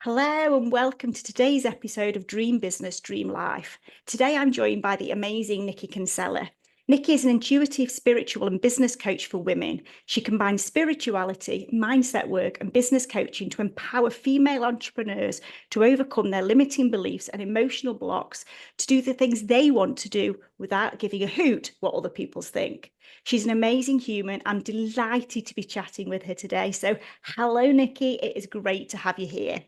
Hello and welcome to today's episode of Dream Business, Dream Life. Today I'm joined by the amazing Niki Kinsella. Niki is an intuitive, spiritual and business coach for women. She combines spirituality, mindset work and business coaching to empower female entrepreneurs to overcome their limiting beliefs and emotional blocks to do the things they want to do without giving a hoot what other people think. She's an amazing human. I'm delighted to be chatting with her today. So hello, Niki. It is great to have you here.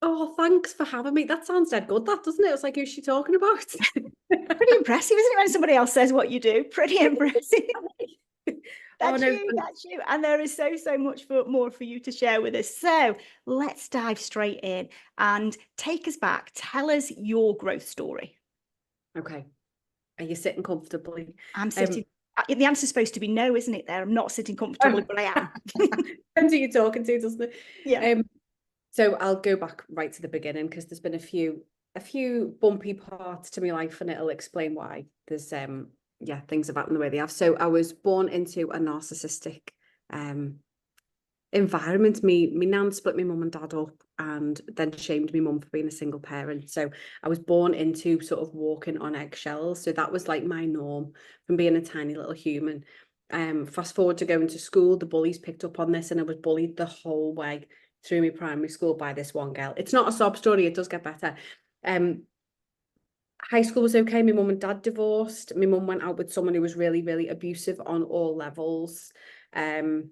Oh, thanks for having me. That sounds dead good, that doesn't it? It's like, who's she talking about? Pretty impressive, isn't it, when somebody else says what you do? Pretty impressive. Oh, no. That's you. And there is so much more for you to share with us. So let's dive straight in and take us back. Tell us your growth story. Okay. Are you sitting comfortably? I'm sitting. The answer's supposed to be no, isn't it? There, I'm not sitting comfortably, but I am. Depends who you're talking to, doesn't it? Yeah. So I'll go back right to the beginning because there's been a few bumpy parts to my life, and it'll explain why there's things have happened the way they have. So I was born into a narcissistic environment. Me nan split my mum and dad up and then shamed my mum for being a single parent. So I was born into sort of walking on eggshells. So that was like my norm from being a tiny little human. Fast forward to going to school, the bullies picked up on this and I was bullied the whole way through my primary school by this one girl. It's not a sob story, it does get better. High school was okay. My mum and dad divorced. My mum went out with someone who was really abusive on all levels. And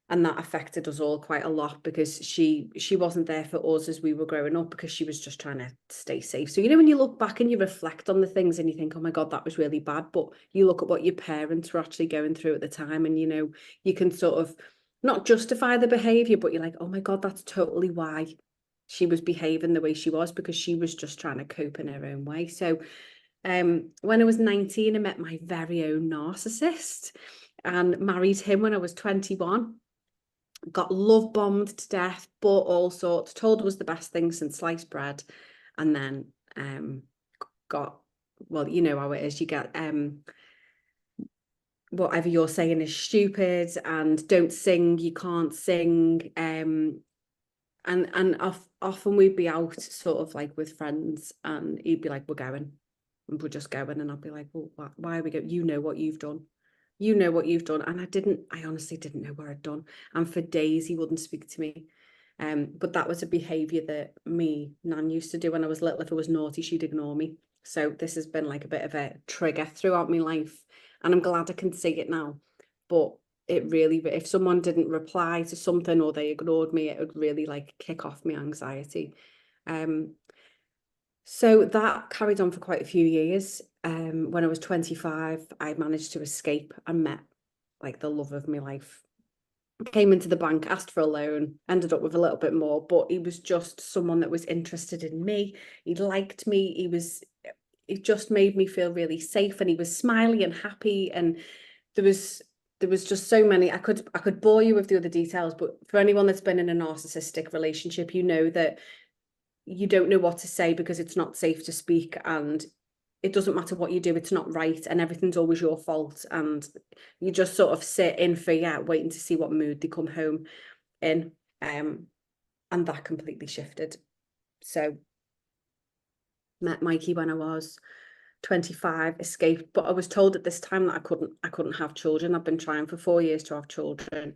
that affected us all quite a lot because she wasn't there for us as we were growing up because she was just trying to stay safe. So, you know, when you look back and you reflect on the things and you think, oh my God, that was really bad. But you look at what your parents were actually going through at the time and, you know, you can sort of not justify the behavior, but you're like, oh my God, that's totally why she was behaving the way she was, because she was just trying to cope in her own way. So when I was 19, I met my very own narcissist and married him when I was 21. Got love bombed to death, bought all sorts, told was the best thing since sliced bread, and then got, well, you know how it is, you get whatever you're saying is stupid and don't sing, you can't sing, and often we'd be out sort of like with friends and he'd be like, we're going, and we're just going, and I'd be like, well, why are we going? You know what you've done. You know what you've done. And I honestly didn't know what I'd done. And for days he wouldn't speak to me. But that was a behaviour that me nan used to do when I was little. If I was naughty, she'd ignore me. So this has been like a bit of a trigger throughout my life. And I'm glad I can see it now. But it really, if someone didn't reply to something or they ignored me, it would really like kick off my anxiety. So that carried on for quite a few years. When I was 25, I managed to escape and met like the love of my life. Came into the bank, asked for a loan, ended up with a little bit more, but he was just someone that was interested in me. He liked me. It just made me feel really safe, and he was smiley and happy. And there was just so many. I could bore you with the other details, but for anyone that's been in a narcissistic relationship, you know that you don't know what to say because it's not safe to speak, and it doesn't matter what you do, it's not right, and everything's always your fault, and you just sort of sit in fear waiting to see what mood they come home in. And that completely shifted. So met Mikey when I was 25, escaped, but I was told at this time that I couldn't have children. I've been trying for 4 years to have children,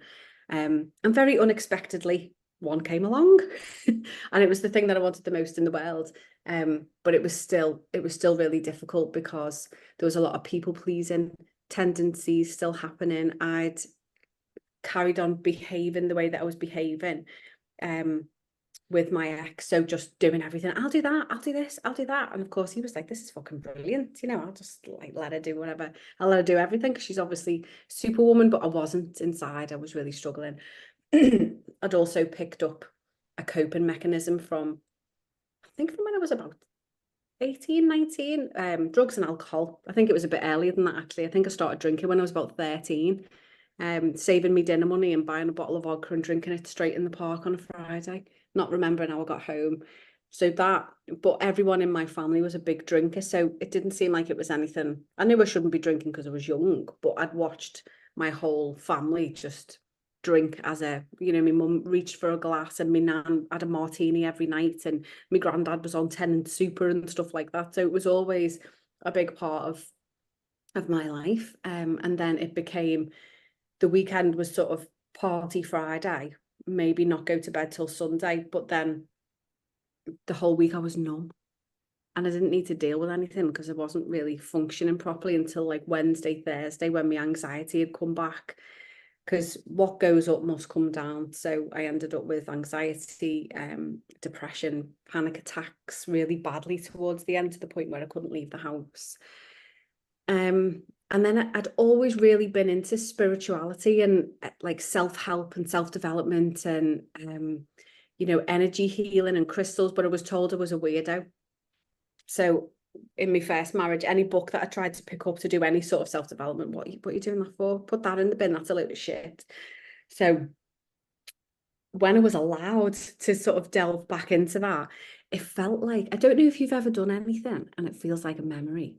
and very unexpectedly one came along and it was the thing that I wanted the most in the world. But it was still really difficult because there was a lot of people pleasing tendencies still happening. I'd carried on behaving the way that I was behaving with my ex, so just doing everything. I'll do that, I'll do this, I'll do that. And of course he was like, this is fucking brilliant, you know, I'll just like let her do whatever, I'll let her do everything because she's obviously superwoman. But I wasn't. Inside I was really struggling. I'd also picked up a coping mechanism from, I think from when I was about 18, 19, drugs and alcohol. I think it was a bit earlier than that, actually. I think I started drinking when I was about 13, saving me dinner money and buying a bottle of vodka and drinking it straight in the park on a Friday, not remembering how I got home. So that, but everyone in my family was a big drinker, so it didn't seem like it was anything. I knew I shouldn't be drinking because I was young, but I'd watched my whole family just drink as a, you know, my mum reached for a glass and my nan had a martini every night, and my granddad was on Tennant Super and stuff like that. So it was always a big part of my life. And then it became, the weekend was sort of party Friday, maybe not go to bed till Sunday, but then the whole week I was numb. And I didn't need to deal with anything because I wasn't really functioning properly until like Wednesday, Thursday, when my anxiety had come back. Because what goes up must come down. So I ended up with anxiety, depression, panic attacks really badly towards the end, to the point where I couldn't leave the house. And then I'd always really been into spirituality and like self-help and self-development and, you know, energy healing and crystals, but I was told I was a weirdo. So in my first marriage, any book that I tried to pick up to do any sort of self-development, what are you doing that for? Put that in the bin, that's a load of shit. So when I was allowed to sort of delve back into that, it felt like, I don't know if you've ever done anything and it feels like a memory,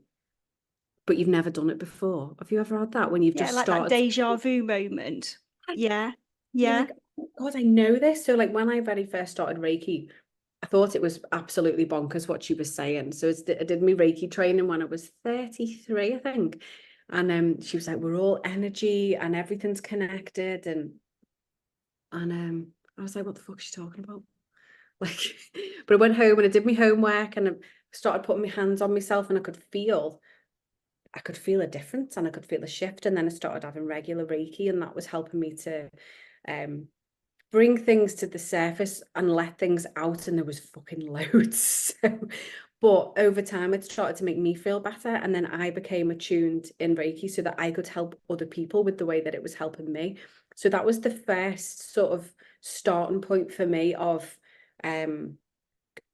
but you've never done it before. Have you ever had that when you've just like started? that deja vu moment. Yeah. You're Yeah. like, oh God, I know this. So like when I very first started Reiki, I thought it was absolutely bonkers what she was saying. So I did my Reiki training when I was 33, I think. And she was like, we're all energy and everything's connected. And I was like, what the fuck is she talking about? Like, but I went home and I did my homework and I started putting my hands on myself, and I could feel a difference and I could feel a shift. And then I started having regular Reiki, and that was helping me to bring things to the surface and let things out. And there was fucking loads. But over time, it started to make me feel better. And then I became attuned in Reiki so that I could help other people with the way that it was helping me. So that was the first sort of starting point for me of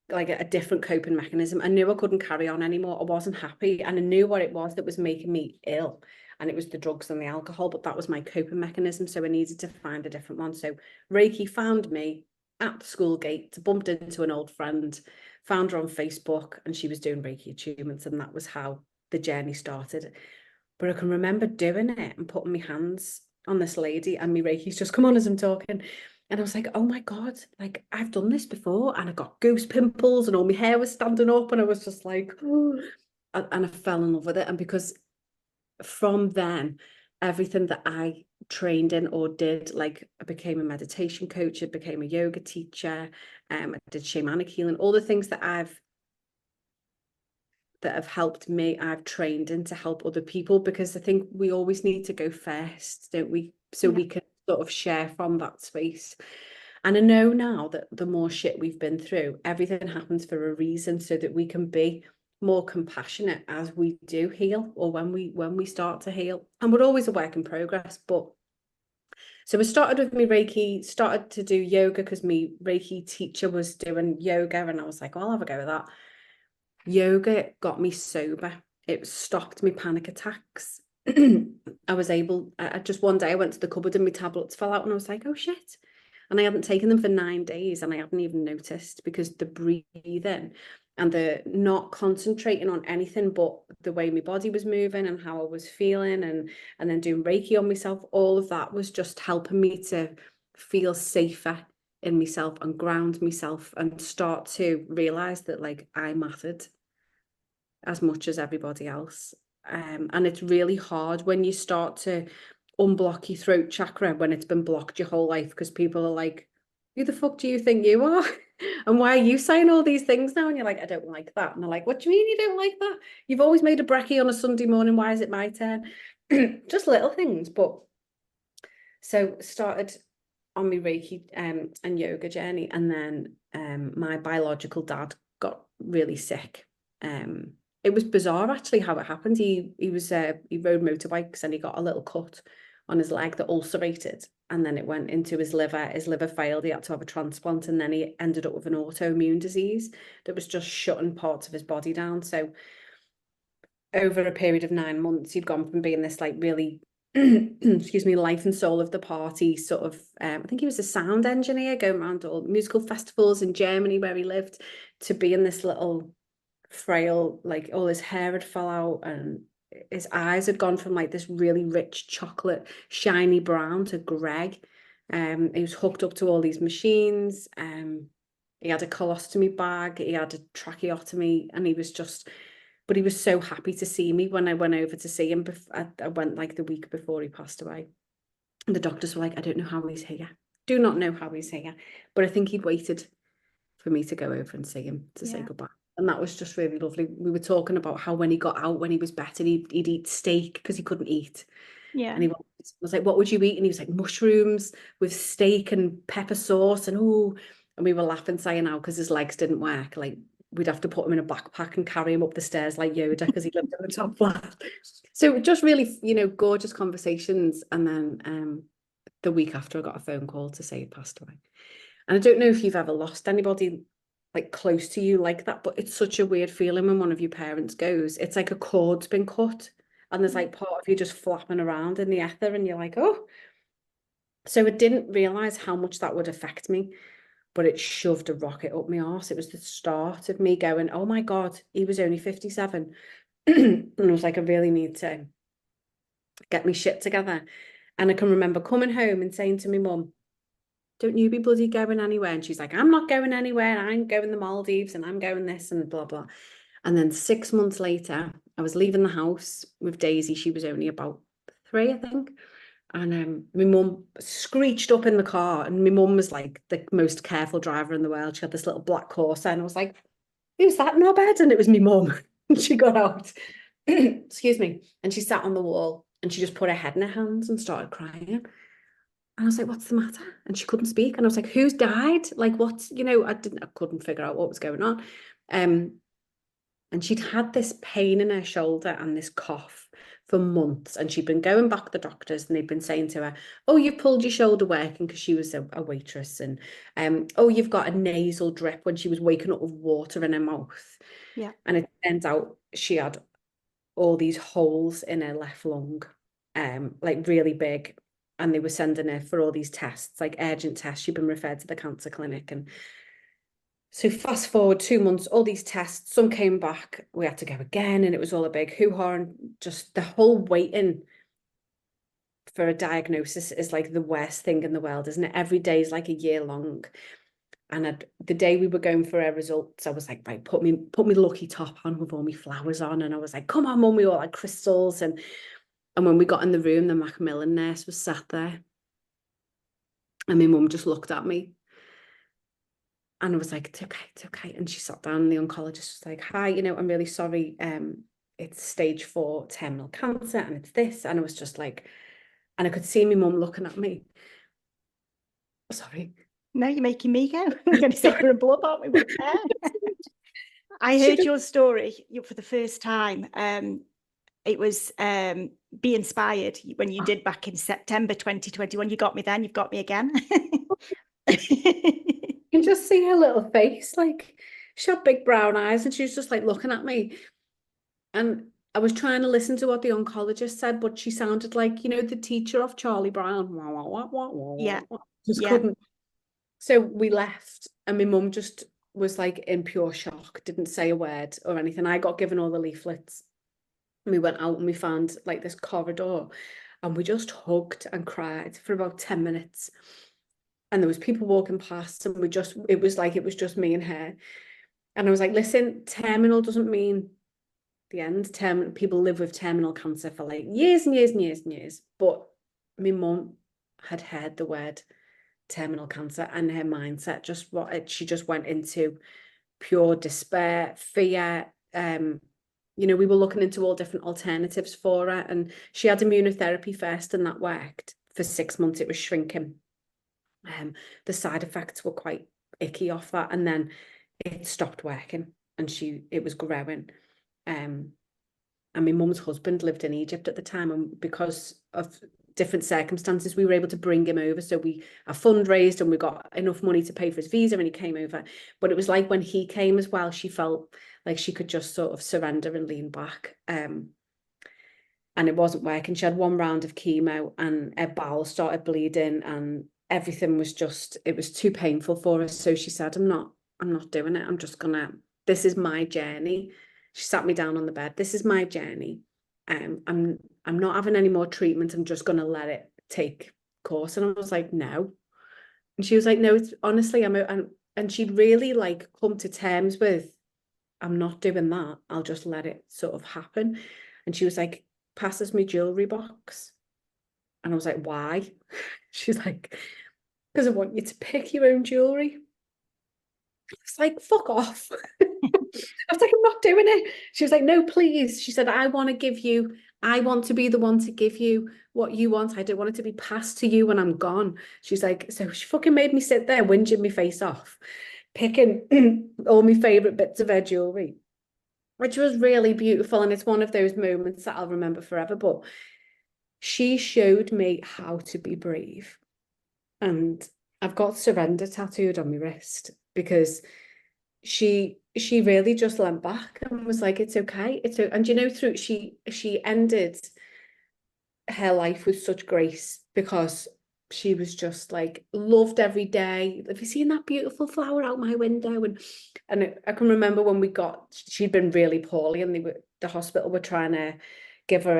like a different coping mechanism. I knew I couldn't carry on anymore. I wasn't happy, and I knew what it was that was making me ill, and it was the drugs and the alcohol, but that was my coping mechanism. So I needed to find a different one. So Reiki found me at the school gate, bumped into an old friend, found her on Facebook, and she was doing Reiki attunements, and that was how the journey started. But I can remember doing it and putting my hands on this lady, and my Reiki's just come on as I'm talking. And I was like, oh my God, like I've done this before. And I got goose pimples and all my hair was standing up. And I was just like, oh. And I fell in love with it. And because from then, everything that I trained in or did, like I became a meditation coach, I became a yoga teacher, I did shamanic healing, all the things that have helped me, I've trained in to help other people, because I think we always need to go first, don't we? So we can sort of share from that space. And I know now that the more shit we've been through, everything happens for a reason, so that we can be more compassionate as we do heal, or when we start to heal. And we're always a work in progress. But so I started with my Reiki, started to do yoga because my Reiki teacher was doing yoga, and I was like, well, I'll have a go with that. Yoga got me sober. It stopped me panic attacks. I was able, just one day I went to the cupboard and my tablets fell out, and I was like, oh shit. And I hadn't taken them for 9 days, and I hadn't even noticed, because the breathing and the not concentrating on anything but the way my body was moving and how I was feeling, and then doing Reiki on myself, all of that was just helping me to feel safer in myself and ground myself and start to realize that like I mattered as much as everybody else. And it's really hard when you start to unblock your throat chakra when it's been blocked your whole life, because people are like, who the fuck do you think you are? And why are you saying all these things now? And you're like, I don't like that. And they're like, what do you mean you don't like that? You've always made a brekkie on a Sunday morning. Why is it my turn? Just little things. But so started on my Reiki and yoga journey, and then my biological dad got really sick. It was bizarre actually how it happened. He rode motorbikes, and he got a little cut on his leg that ulcerated, and then it went into his liver. His liver failed. He had to have a transplant, and then he ended up with an autoimmune disease that was just shutting parts of his body down. So over a period of 9 months, he'd gone from being this like really excuse me, life and soul of the party sort of, I think he was a sound engineer going around all musical festivals in Germany where he lived, to being this little frail, like all his hair had fell out, and his eyes had gone from like this really rich chocolate shiny brown to grey. He was hooked up to all these machines. He had a colostomy bag, he had a tracheotomy, and he was just, but he was so happy to see me when I went over to see him. I went like the week before he passed away. And the doctors were like, I don't know how he's here. Do not know how he's here. But I think he'd waited for me to go over and see him to say goodbye. And that was just really lovely. We were talking about how when he got out, when he was better, he'd eat steak because he couldn't eat. Yeah. And he was like, what would you eat? And he was like, mushrooms with steak and pepper sauce. And and we were laughing, saying how, because his legs didn't work, like we'd have to put him in a backpack and carry him up the stairs like Yoda because he lived on the top flat. So just really, gorgeous conversations. And then the week after, I got a phone call to say he passed away. And I don't know if you've ever lost anybody like close to you like that, but it's such a weird feeling when one of your parents goes. It's like a cord's been cut and there's like part of you just flapping around in the ether and you're like, oh. So I didn't realize how much that would affect me, but it shoved a rocket up my arse. It was the start of me going, oh my God, he was only 57. And I was like, I really need to get me shit together. And I can remember coming home and saying to my mum, don't you be bloody going anywhere. And she's like, I'm not going anywhere. I'm going the Maldives and I'm going this and blah, blah. And then 6 months later, I was leaving the house with Daisy. She was only about 3, I think. And my mum screeched up in the car, and my mum was like the most careful driver in the world. She had this little black Corsa, and I was like, who's that in our bed? And it was my mum. And she got out, excuse me, and she sat on the wall and she just put her head in her hands and started crying. And I was like, what's the matter? And she couldn't speak. And I was like, who's died? Like, what? I couldn't figure out what was going on. And she'd had this pain in her shoulder and this cough for months. And she'd been going back to the doctors and they'd been saying to her, oh, you've pulled your shoulder working, because she was a waitress. And, oh, you've got a nasal drip, when she was waking up with water in her mouth. Yeah. And it turns out she had all these holes in her left lung, like really big. And they were sending her for all these tests, like urgent tests. She'd been referred to the cancer clinic. And so fast forward 2 months, all these tests, some came back, we had to go again, and it was all a big hoo-ha. And just the whole waiting for a diagnosis is like the worst thing in the world, isn't it? Every day is like a year long. And the day we were going for our results, I was like, right, put me lucky top on with all my flowers on. And I was like, come on, mum, we all had crystals. And when we got in the room, the Macmillan nurse was sat there. And my mum just looked at me. And I was like, it's okay, it's okay. And she sat down and the oncologist was like, hi, I'm really sorry. It's stage 4 terminal cancer and it's this. And I was just like, and I could see my mum looking at me. Sorry. No, you're making me go. I'm going to say you're a blob, aren't we? With hair. I heard your story for the first time. It was Be Inspired when you did back in September 2021. You got me then, you've got me again. You can just see her little face, like she had big brown eyes and she was just like looking at me. And I was trying to listen to what the oncologist said, but she sounded like, the teacher of Charlie Brown. Yeah. Just couldn't. So we left and my mum just was like in pure shock, didn't say a word or anything. I got given all the leaflets. We went out and we found like this corridor and we just hugged and cried for about 10 minutes. And there was people walking past and it was just me and her. And I was like, listen, terminal doesn't mean the end. People live with terminal cancer for like years and years and years and years. But my mum had heard the word terminal cancer and her mindset she just went into pure despair, fear. We were looking into all different alternatives for her. And she had immunotherapy first and that worked. For 6 months, it was shrinking. The side effects were quite icky off that, and then it stopped working and it was growing. And my mum's husband lived in Egypt at the time, and because of different circumstances we were able to bring him over, so we fundraised and we got enough money to pay for his visa and he came over. But it was like when he came as well, she felt like she could just sort of surrender and lean back. And it wasn't working. She had 1 round of chemo and her bowel started bleeding and everything was it was too painful for her. So she said, I'm not doing it. This is my journey. She sat me down on the bed. This is my journey. I'm not having any more treatment. I'm just going to let it take course. And I was like, no, And she was like, no, it's honestly, and she'd really like come to terms with, I'm not doing that. I'll just let it sort of happen. And she was like, passes me jewelry box. And I was like, why? She's like, because I want you to pick your own jewelry. It's like, fuck off. I was like, I'm not doing it. She was like, no, please. She said, I want to be the one to give you what you want. I don't want it to be passed to you when I'm gone. She's like, so she fucking made me sit there whinging my face off, picking all my favorite bits of her jewelry, which was really beautiful. And it's one of those moments that I'll remember forever. But she showed me how to be brave. And I've got surrender tattooed on my wrist because she really just leant back and was like, it's okay. And you know, through she ended her life with such grace because she was just like loved every day. Have you seen that beautiful flower out my window? And I can remember when she'd been really poorly and the hospital were trying to give her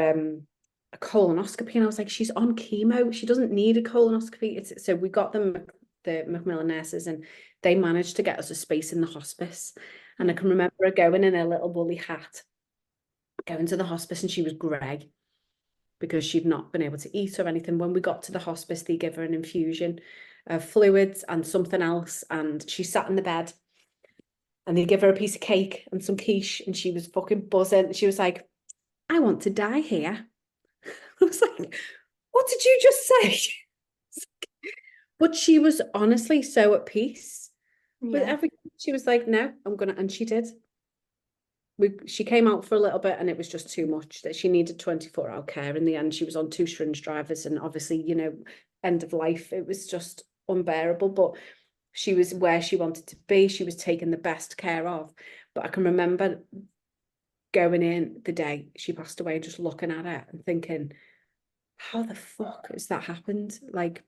a colonoscopy, and I was like, she's on chemo. She doesn't need a colonoscopy. So we got them, the Macmillan nurses, and they managed to get us a space in the hospice. And I can remember her going in a little woolly hat, going to the hospice, and she was grey because she'd not been able to eat or anything. When we got to the hospice, they give her an infusion of fluids and something else, and she sat in the bed and they give her a piece of cake and some quiche, and she was fucking buzzing. She was like, I want to die here. I was like, what did you just say? But she was honestly so at peace with everything. She was like, no, I'm gonna, and she did. She came out for a little bit and it was just too much, that she needed 24-hour care. In the end, she was on 2 syringe drivers, and obviously, you know, end of life, it was just unbearable. But she was where she wanted to be. She was taken the best care of. But I can remember going in the day she passed away, just looking at her and thinking, how the fuck has that happened? Like,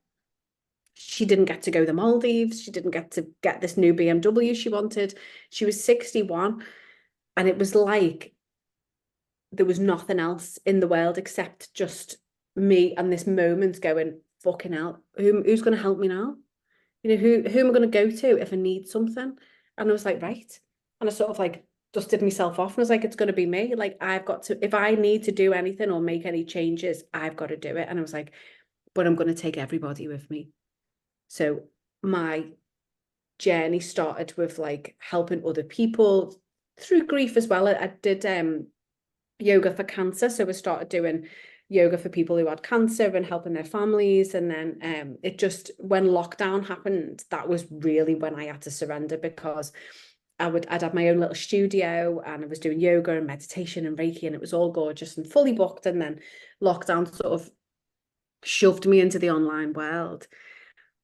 she didn't get to go to the Maldives. She didn't get to get this new BMW she wanted. She was 61. And it was like there was nothing else in the world except just me and this moment going, fucking hell, who's going to help me now? You know, who am I going to go to if I need something? And I was like, right. And I sort of like dusted myself off and I was like, it's going to be me. Like, I've got to, if I need to do anything or make any changes, I've got to do it. And I was like, but I'm going to take everybody with me. So my journey started with like helping other people through grief as well. I did yoga for cancer, so I started doing yoga for people who had cancer and helping their families. And then it just, when lockdown happened, that was really when I had to surrender, because I'd have my own little studio and I was doing yoga and meditation and Reiki, and it was all gorgeous and fully booked. And then lockdown sort of shoved me into the online world,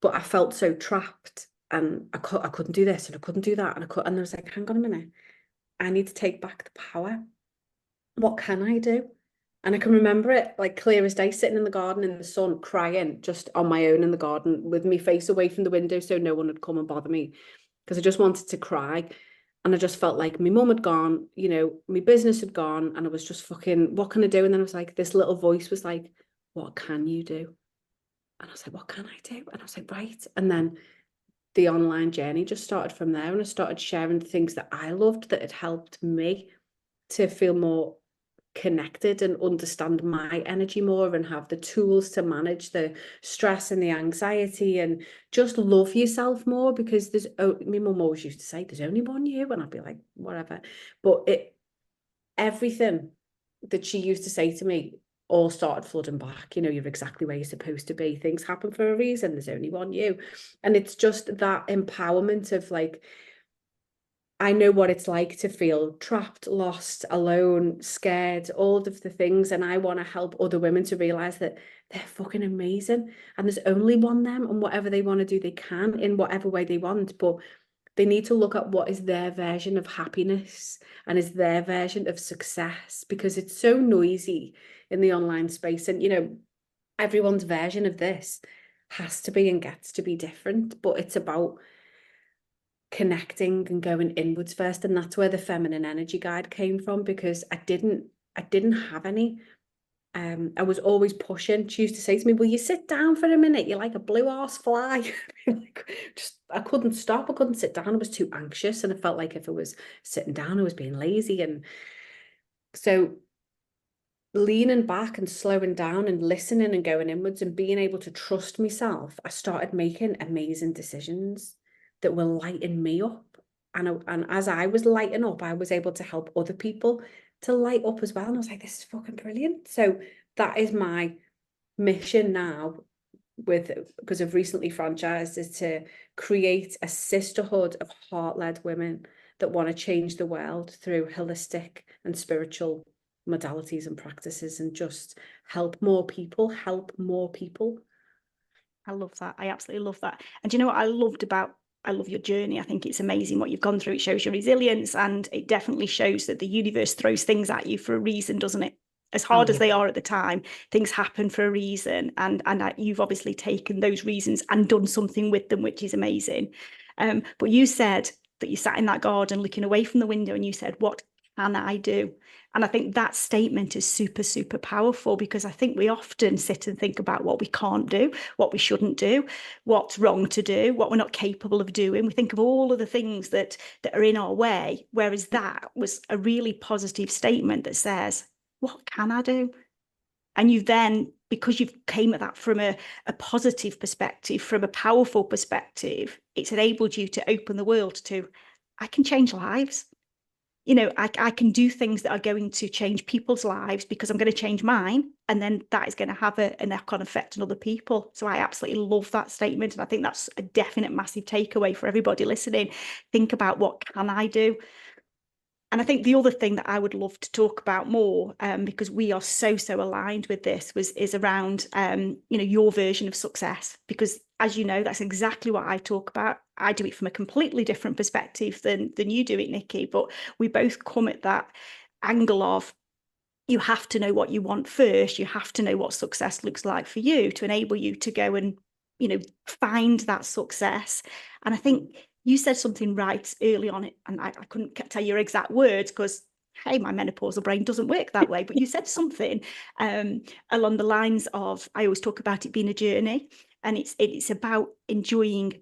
but I felt so trapped, and I couldn't do this and I couldn't do that, and I was like, hang on a minute, I need to take back the power. What can I do? And I can remember it like clear as day, sitting in the garden in the sun, crying just on my own in the garden with me face away from the window so no one would come and bother me, because I just wanted to cry. And I just felt like my mum had gone, you know, my business had gone, and I was just fucking, what can I do? And then I was like, this little voice was like, what can you do? And I was like, what can I do? And I was like, right. And then the online journey just started from there, and I started sharing the things that I loved that had helped me to feel more connected and understand my energy more and have the tools to manage the stress and the anxiety and just love yourself more, because my mum always used to say, there's only one you, and I'd be like, whatever. But everything that she used to say to me all started flooding back. You know, you're exactly where you're supposed to be. Things happen for a reason. There's only one you. And it's just that empowerment of like, I know what it's like to feel trapped, lost, alone, scared, all of the things. And I want to help other women to realize that they're fucking amazing. And there's only one them, and whatever they want to do, they can in whatever way they want. But they need to look at what is their version of happiness and is their version of success, because it's so noisy in the online space. And, you know, everyone's version of this has to be and gets to be different, but it's about connecting and going inwards first. And that's where the feminine energy guide came from, because I didn't have any. I was always pushing. She used to say to me, will you sit down for a minute? You're like a blue horse fly. I couldn't stop. I couldn't sit down. I was too anxious. And I felt like if I was sitting down, I was being lazy. And so leaning back and slowing down and listening and going inwards and being able to trust myself, I started making amazing decisions that were lighting me up. And as I was lighting up, I was able to help other people to light up as well. And I was like, this is fucking brilliant. So that is my mission now, because I've recently franchised, is to create a sisterhood of heart-led women that want to change the world through holistic and spiritual modalities and practices, and just help more people. I love that. I absolutely love that. And do you know what I love your journey. I think it's amazing what you've gone through. It shows your resilience, and it definitely shows that the universe throws things at you for a reason, doesn't it? As hard as they are at the time, things happen for a reason. And you've obviously taken those reasons and done something with them, which is amazing. But you said that you sat in that garden looking away from the window and you said, what can I do? And I think that statement is super, super powerful, because I think we often sit and think about what we can't do, what we shouldn't do, what's wrong to do, what we're not capable of doing. We think of all of the things that are in our way, whereas that was a really positive statement that says, what can I do? And you then, because you've came at that from a positive perspective, from a powerful perspective, it's enabled you to open the world to, I can change lives. You know, I can do things that are going to change people's lives because I'm going to change mine. And then that is going to have a knock-on effect on other people. So I absolutely love that statement. And I think that's a definite massive takeaway for everybody listening. Think about, what can I do? And I think the other thing that I would love to talk about more, because we are so aligned with this, is around, your version of success. Because as you know, that's exactly what I talk about. I do it from a completely different perspective than you do it, Niki. But we both come at that angle of, you have to know what you want first. You have to know what success looks like for you to enable you to go and, find that success. And I think you said something right early on, and I couldn't tell your exact words because, hey, my menopausal brain doesn't work that way. But you said something along the lines of, I always talk about it being a journey, and it's about enjoying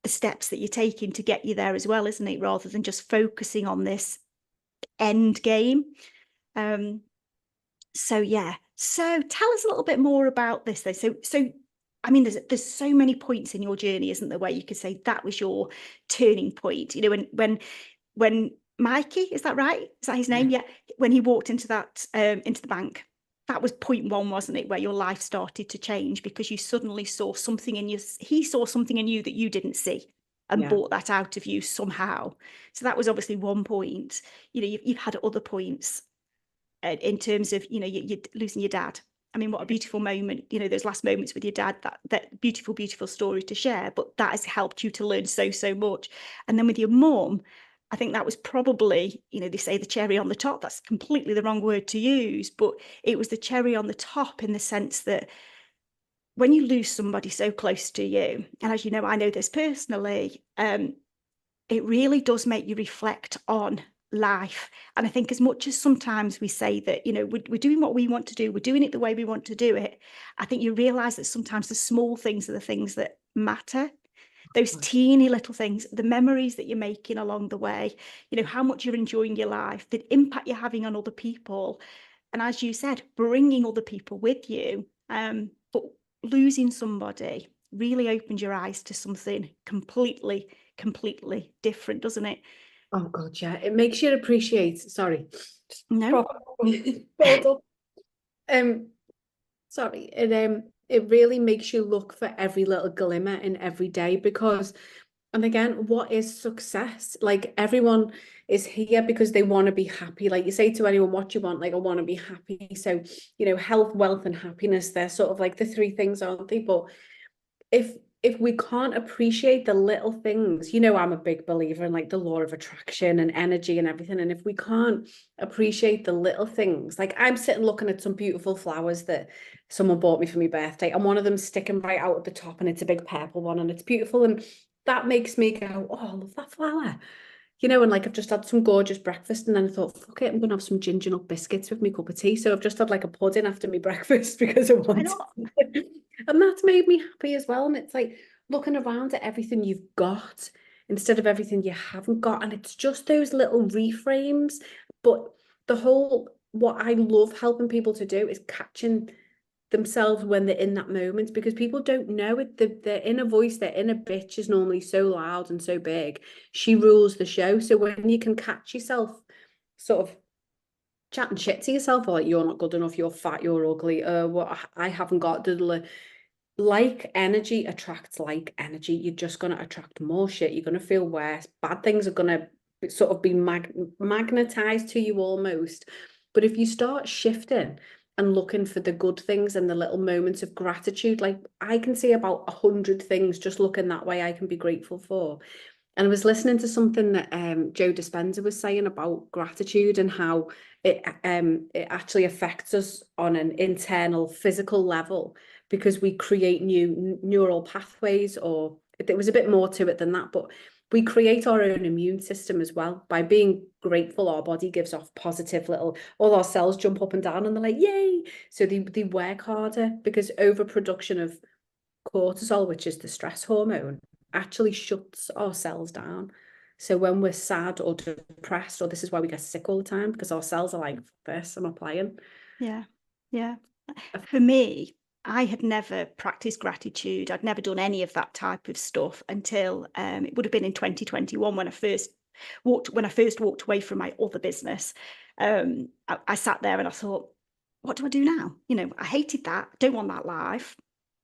the steps that you're taking to get you there as well, isn't it? Rather than just focusing on this end game. So yeah. So tell us a little bit more about this though. So I mean, there's so many points in your journey, isn't there, where you could say that was your turning point. You know, when Mikey, is that right? Is that his name? Yeah. When he walked into that into the bank, that was point one, wasn't it, where your life started to change because you suddenly saw something in you. He saw something in you that you didn't see, and brought that out of you somehow. So that was obviously one point. You know, you've had other points in terms of, you're losing your dad. I mean, what a beautiful moment, those last moments with your dad, that beautiful story to share, but that has helped you to learn so much. And then with your mum, I think that was probably, they say the cherry on the top. That's completely the wrong word to use, but it was the cherry on the top in the sense that when you lose somebody so close to you, and as you know, I know this personally, it really does make you reflect on life. And I think as much as sometimes we say that, we're doing what we want to do, we're doing it the way we want to do it, I think you realize that sometimes the small things are the things that matter. Those teeny little things, the memories that you're making along the way, how much you're enjoying your life, the impact you're having on other people. And as you said, bringing other people with you. But losing somebody really opens your eyes to something completely different, doesn't it? Oh God, yeah. It makes you appreciate, sorry. No. Sorry. It really makes you look for every little glimmer in every day, because, and again, what is success? Like, everyone is here because they want to be happy. Like, you say to anyone, what do you want? Like, I want to be happy. So, health, wealth, and happiness, they're sort of like the three things, aren't they? But if we can't appreciate the little things, I'm a big believer in like the law of attraction and energy and everything. And if we can't appreciate the little things, like I'm sitting looking at some beautiful flowers that someone bought me for my birthday, and one of them's sticking right out at the top, and it's a big purple one, and it's beautiful. And that makes me go, oh, I love that flower. you know, and like I've just had some gorgeous breakfast, and then I thought, fuck it, I'm gonna have some ginger nut biscuits with my cup of tea. So I've just had like a pudding after my breakfast because I I wanted know. something. And that's made me happy as well. And it's like looking around at everything you've got instead of everything you haven't got. And it's just those little reframes. But what I love helping people to do is catching themselves when they're in that moment, because people don't know it. Their inner voice, their inner bitch is normally so loud and so big. She rules the show. So when you can catch yourself sort of chatting shit to yourself, or like, you're not good enough, you're fat, you're ugly, what I haven't got, like energy attracts like energy. You're just going to attract more shit. You're going to feel worse. Bad things are going to sort of be magnetized to you almost. But if you start shifting and looking for the good things and the little moments of gratitude, like I can see about 100 things just looking that way I can be grateful for. And I was listening to something that Joe Dispenza was saying about gratitude and how it actually affects us on an internal physical level, because we create new neural pathways, or there was a bit more to it than that, but we create our own immune system as well. By being grateful, our body gives off positive little, all our cells jump up and down and they're like, yay. So they work harder, because overproduction of cortisol, which is the stress hormone, actually shuts our cells down. So when we're sad or depressed, or this is why we get sick all the time, because our cells are like, this, I'm not playing. Yeah. Yeah. For me, I had never practiced gratitude. I'd never done any of that type of stuff until it would have been in 2021 when I first walked away from my other business. I sat there and I thought, what do I do now? You know, I hated that. Don't want that life.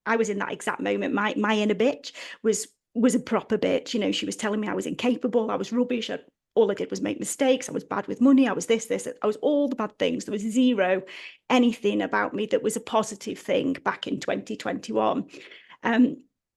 I was in that exact moment. My inner bitch was a proper bitch. You know, she was telling me I was incapable, I was rubbish. All I did was make mistakes. I was bad with money. I was this. I was all the bad things. There was zero anything about me that was a positive thing back in 2021.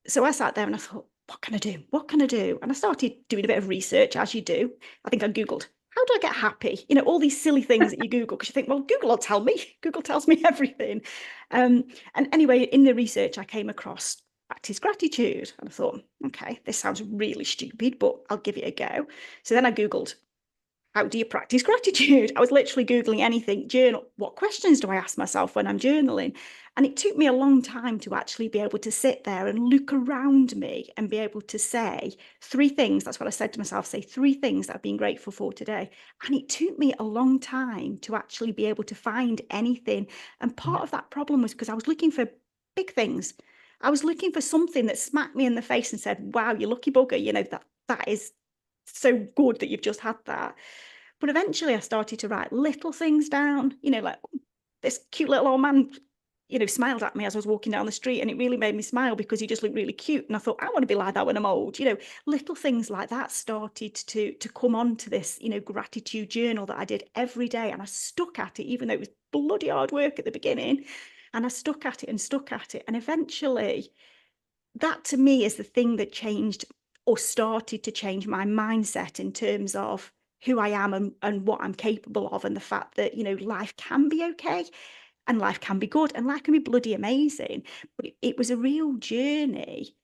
So I sat there and I thought, what can I do? What can I do? And I started doing a bit of research, as you do. I think I Googled, how do I get happy? You know, all these silly things that you Google, because you think, well, Google will tell me. Google tells me everything. And anyway, in the research, I came across practice gratitude. And I thought, okay, this sounds really stupid, but I'll give it a go. So then I Googled, how do you practice gratitude? I was literally Googling anything, journal. What questions do I ask myself when I'm journaling? And it took me a long time to actually be able to sit there and look around me and be able to say 3 things. That's what I said to myself, say 3 things that I've been grateful for today. And it took me a long time to actually be able to find anything. And part of that problem was because I was looking for big things. I was looking for something that smacked me in the face and said, wow, you lucky bugger, you know, that is so good that you've just had that. But eventually I started to write little things down, you know, like this cute little old man, you know, smiled at me as I was walking down the street, and it really made me smile because he just looked really cute. And I thought, I want to be like that when I'm old. You know, little things like that started to come on to this, you know, gratitude journal that I did every day. And I stuck at it, even though it was bloody hard work at the beginning. And I stuck at it and stuck at it. And eventually that to me is the thing that changed or started to change my mindset in terms of who I am and what I'm capable of, and the fact that, you know, life can be okay and life can be good and life can be bloody amazing. But it was a real journey.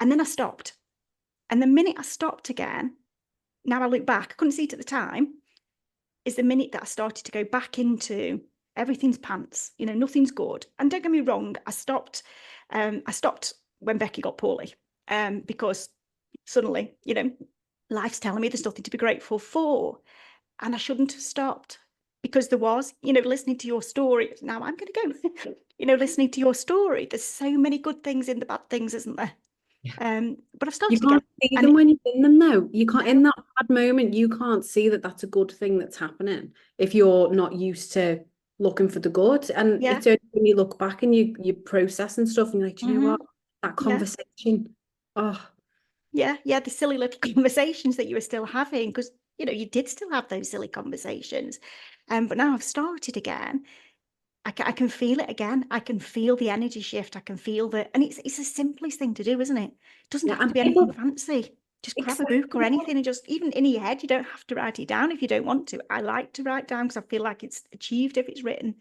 And then I stopped. And the minute I stopped again, now I look back, I couldn't see it at the time, is the minute that I started to go back into everything's pants, you know, nothing's good. And don't get me wrong, I stopped when Becky got poorly, because suddenly, you know, life's telling me there's nothing to be grateful for. And I shouldn't have stopped, because there was, you know, listening to your story. Now I'm going to go, you know, listening to your story. There's so many good things in the bad things, isn't there? But I've You started again. can't see And them when you're in them, though. You can't, in no, that bad moment, you can't see that that's a good thing that's happening if you're not used to looking for the good. And yeah, it's only when you look back and you process and stuff, and you're like, do you know what? That yeah. conversation, oh, Yeah, the silly little conversations that you were still having, because, you know, you did still have those silly conversations. But now I've started again. I can feel it again. I can feel the energy shift. I can feel the, and it's the simplest thing to do, isn't it? It doesn't yeah. have to And be anything people, fancy. Just grab a book or exactly. anything, and just, even in your head, you don't have to write it down if you don't want to. I like to write down because I feel like it's achieved if it's written.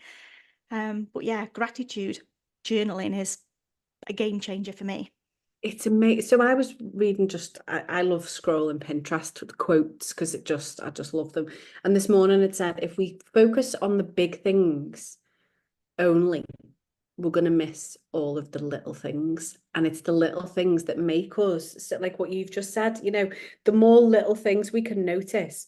But yeah, gratitude journaling is a game changer for me. It's amazing. So I was reading I love scrolling Pinterest with quotes because I just love them. And this morning it said, if we focus on the big things only, we're going to miss all of the little things. And it's the little things that make us, so like what you've just said, the more little things we can notice,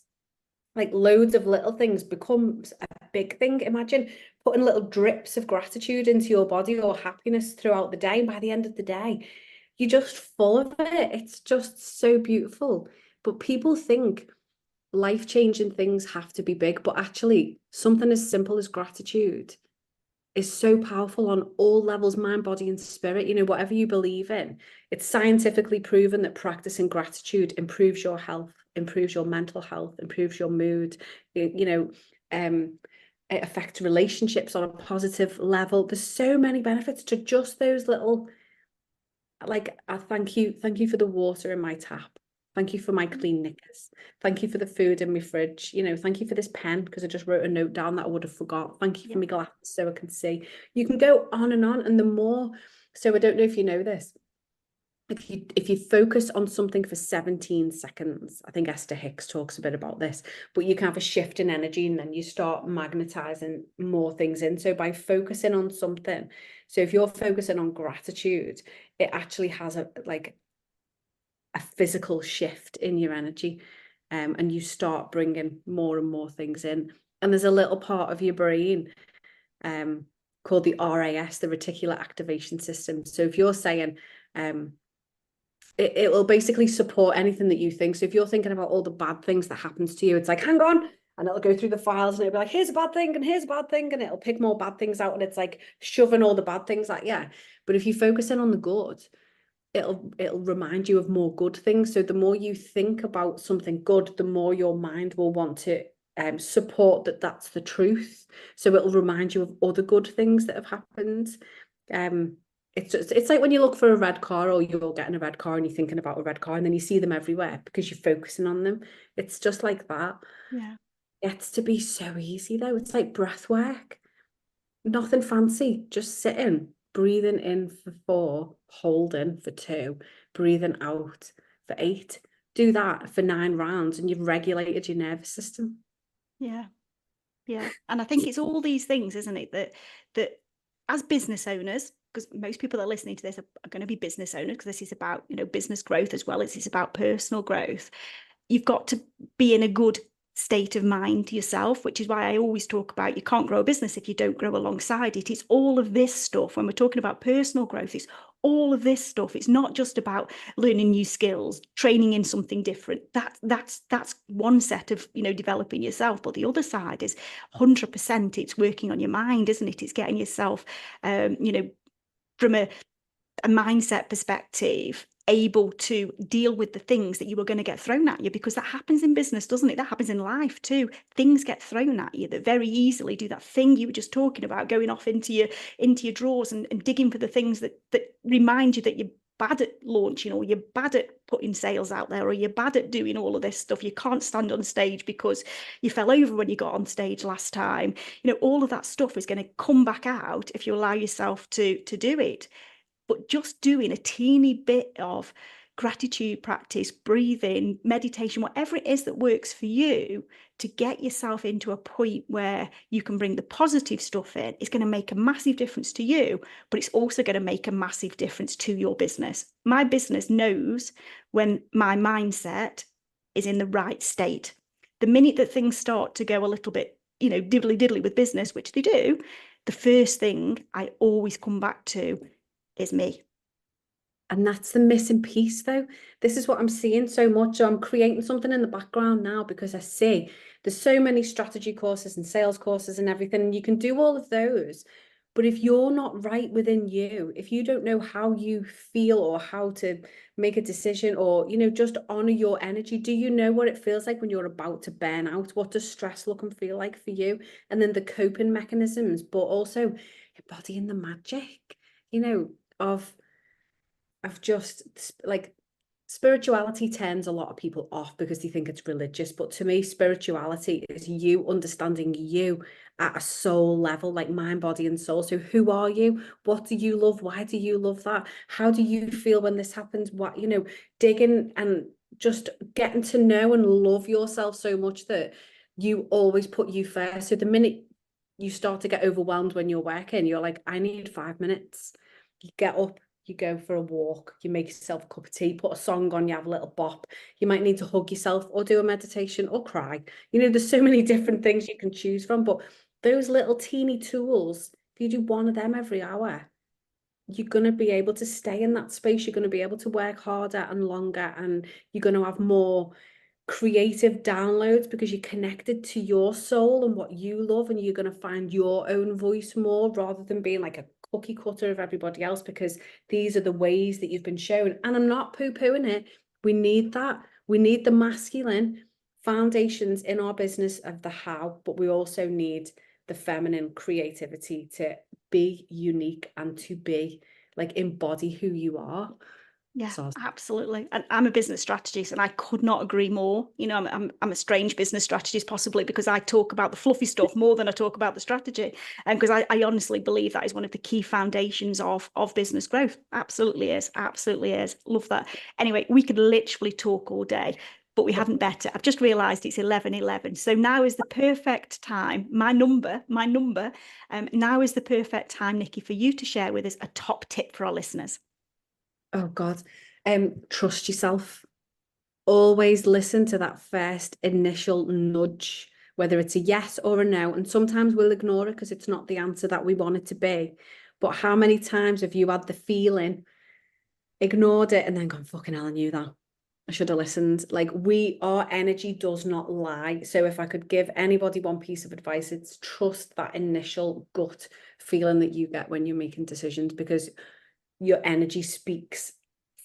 like loads of little things becomes a big thing. Imagine putting little drips of gratitude into your body or happiness throughout the day. And by the end of the day, you're just full of it. It's just so beautiful. But people think life-changing things have to be big, but actually something as simple as gratitude is so powerful on all levels, mind, body, and spirit. Whatever you believe in, it's scientifically proven that practicing gratitude improves your health, improves your mental health, improves your mood. It affects relationships on a positive level. There's so many benefits to just those little, like, I thank you for the water in my tap. Thank you for my clean knickers. Thank you for the food in my fridge. Thank you for this pen because I just wrote a note down that I would have forgot. Thank you for my glasses so I can see. You can go on. And the more, so I don't know if you know this, if you focus on something for 17 seconds, I think Esther Hicks talks a bit about this, but you can have a shift in energy and then you start magnetizing more things in. So by focusing on something, so if you're focusing on gratitude, it actually has a physical shift in your energy, and you start bringing more and more things in. And there's a little part of your brain called the RAS, the reticular activation system. So if you're saying, it will basically support anything that you think. So if you're thinking about all the bad things that happens to you, it's like, hang on, and it'll go through the files and it'll be like, here's a bad thing and here's a bad thing, and it'll pick more bad things out, and it's like shoving all the bad things out. Yeah. But if you focus in on the good, it'll remind you of more good things. So the more you think about something good, the more your mind will want to support that that's the truth. So it'll remind you of other good things that have happened. It's like when you look for a red car, or you're getting a red car and you're thinking about a red car, and then you see them everywhere because you're focusing on them. It's just like that. Yeah. It gets to be so easy though. It's like breath work. Nothing fancy, just sitting, breathing in for 4, holding for 2, breathing out for 8. Do that for 9 rounds and you've regulated your nervous system. Yeah. Yeah. And I think it's all these things, isn't it, that as business owners, because most people that are listening to this are going to be business owners, because this is about, business growth as well as it's about personal growth. You've got to be in a good state of mind yourself, which is why I always talk about you can't grow a business if you don't grow alongside it. It's all of this stuff. When we're talking about personal growth, it's all of this stuff. It's not just about learning new skills, training in something different. That's one set of, developing yourself. But the other side is 100%, it's working on your mind, isn't it? It's getting yourself, from a mindset perspective, able to deal with the things that you were going to get thrown at you, because that happens in business, doesn't it? That happens in life too. Things get thrown at you that very easily do that thing you were just talking about, going off into your drawers and digging for the things that remind you that you're bad at launching, or you're bad at putting sales out there, or you're bad at doing all of this stuff. You can't stand on stage because you fell over when you got on stage last time. All of that stuff is going to come back out if you allow yourself to do it. But just doing a teeny bit of gratitude practice, breathing, meditation, whatever it is that works for you, to get yourself into a point where you can bring the positive stuff in, is going to make a massive difference to you, but it's also going to make a massive difference to your business. My business knows when my mindset is in the right state. The minute that things start to go a little bit, diddly with business, which they do, the first thing I always come back to is me. And that's the missing piece though. This is what I'm seeing so much. So I'm creating something in the background now because I see there's so many strategy courses and sales courses and everything, and you can do all of those. But if you're not right within you, if you don't know how you feel or how to make a decision, or, just honor your energy, do you know what it feels like when you're about to burn out? What does stress look and feel like for you? And then the coping mechanisms, but also embodying the magic, of just like spirituality turns a lot of people off because they think it's religious. But to me, spirituality is you understanding you at a soul level, like mind, body, and soul. So who are you? What do you love? Why do you love that? How do you feel when this happens? What, digging and just getting to know and love yourself so much that you always put you first. So the minute you start to get overwhelmed when you're working, you're like, I need 5 minutes. You get up, you go for a walk, you make yourself a cup of tea, put a song on, you have a little bop. You might need to hug yourself or do a meditation or cry. There's so many different things you can choose from, but those little teeny tools, if you do one of them every hour, you're going to be able to stay in that space. You're going to be able to work harder and longer, and you're going to have more creative downloads because you're connected to your soul and what you love, and you're going to find your own voice more rather than being like a cookie cutter of everybody else, because these are the ways that you've been shown. And I'm not poo-pooing it. We need that. We need the masculine foundations in our business of the how, but we also need the feminine creativity to be unique and to be like embody who you are. Yeah, So absolutely. And I'm a business strategist, and I could not agree more. I'm a strange business strategist, possibly because I talk about the fluffy stuff more than I talk about the strategy. And because I honestly believe that is one of the key foundations of business growth. Absolutely is. Absolutely is. Love that. Anyway, we could literally talk all day, but we haven't better. I've just realized it's 11:11. So now is the perfect time. My number, now is the perfect time, Niki, for you to share with us a top tip for our listeners. Oh God, trust yourself. Always listen to that first initial nudge, whether it's a yes or a no. And sometimes we'll ignore it because it's not the answer that we want it to be. But how many times have you had the feeling, ignored it, and then gone, fucking hell, I knew that. I should have listened. Like, our energy does not lie. So if I could give anybody one piece of advice, it's trust that initial gut feeling that you get when you're making decisions, because your energy speaks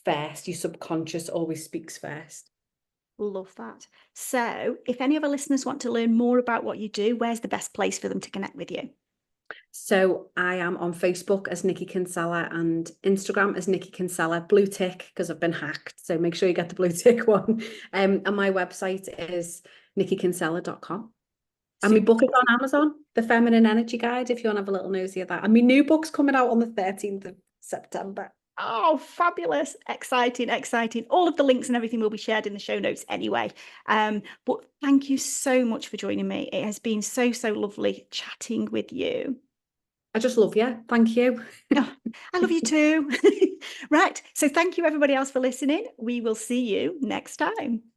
first. Your subconscious always speaks first. Love that. So if any of our listeners want to learn more about what you do, where's the best place for them to connect with you? So I am on Facebook as Niki Kinsella and Instagram as Niki Kinsella, blue tick because I've been hacked. So make sure you get the blue tick one. And my website is nikikinsella.com. And my book is on Amazon, The Feminine Energy Guide, if you want to have a little nosy at that. And my new book's coming out on the 13th of September. Oh, fabulous. Exciting, exciting. All of the links and everything will be shared in the show notes anyway. But thank you so much for joining me. It has been so, so lovely chatting with you. I just love you. Thank you. Oh, I love you too. Right. So thank you everybody else for listening. We will see you next time.